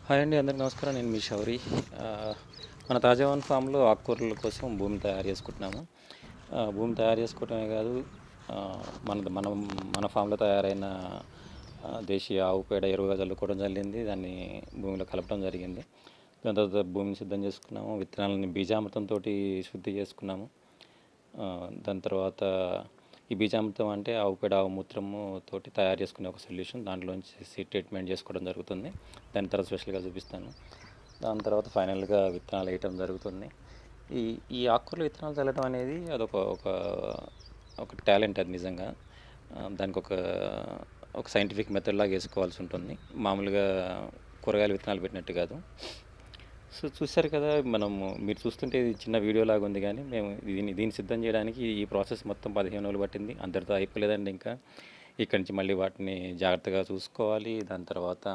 Hi అండి, అందరికి నమస్కారం. నేను మీ శౌరి. మన తాజావన్ ఫామ్లో ఆకుకూరల కోసం భూమి తయారు చేసుకుంటున్నాము. భూమి తయారు చేసుకోవటమే కాదు, మనం మన ఫామ్లో తయారైన దేశీయ ఆవు పేడ ఎరువుగా చల్లుకోవడం జరిగింది. దాన్ని భూమిలో కలపడం జరిగింది. దాని తర్వాత భూమిని సిద్ధం చేసుకున్నాము. విత్తనాలని బీజామృతంతో శుద్ధి చేసుకున్నాము. దాని తర్వాత ఈ బీజామృతం అంటే ఆవు పేడ, ఆవు మూత్రము తోటి తయారు చేసుకునే ఒక సొల్యూషన్. దాంట్లోంచి ట్రీట్మెంట్ చేసుకోవడం జరుగుతుంది. దాని తర్వాత స్పెషల్గా చూపిస్తాను. దాని తర్వాత ఫైనల్గా విత్తనాలు వేయటం జరుగుతుంది. ఈ ఈ ఆకుకూరల విత్తనాలు చల్లడం అనేది అదొక ఒక ఒక టాలెంట్. అది నిజంగా దానికి ఒక సైంటిఫిక్ మెథడ్ లాగా వేసుకోవాల్సి ఉంటుంది. మామూలుగా కూరగాయల విత్తనాలు పెట్టినట్టు కాదు. సో చూశారు కదా, మీరు చూస్తుంటే ఇది చిన్న వీడియో లాగా ఉంది, కానీ మేము దీన్ని సిద్ధం చేయడానికి ఈ ప్రాసెస్ మొత్తం 15 రోజులు పట్టింది. అంతటితో అయిపోలేదండి. ఇంకా ఇక్కడి నుంచి మళ్ళీ వాటిని జాగ్రత్తగా చూసుకోవాలి. దాని తర్వాత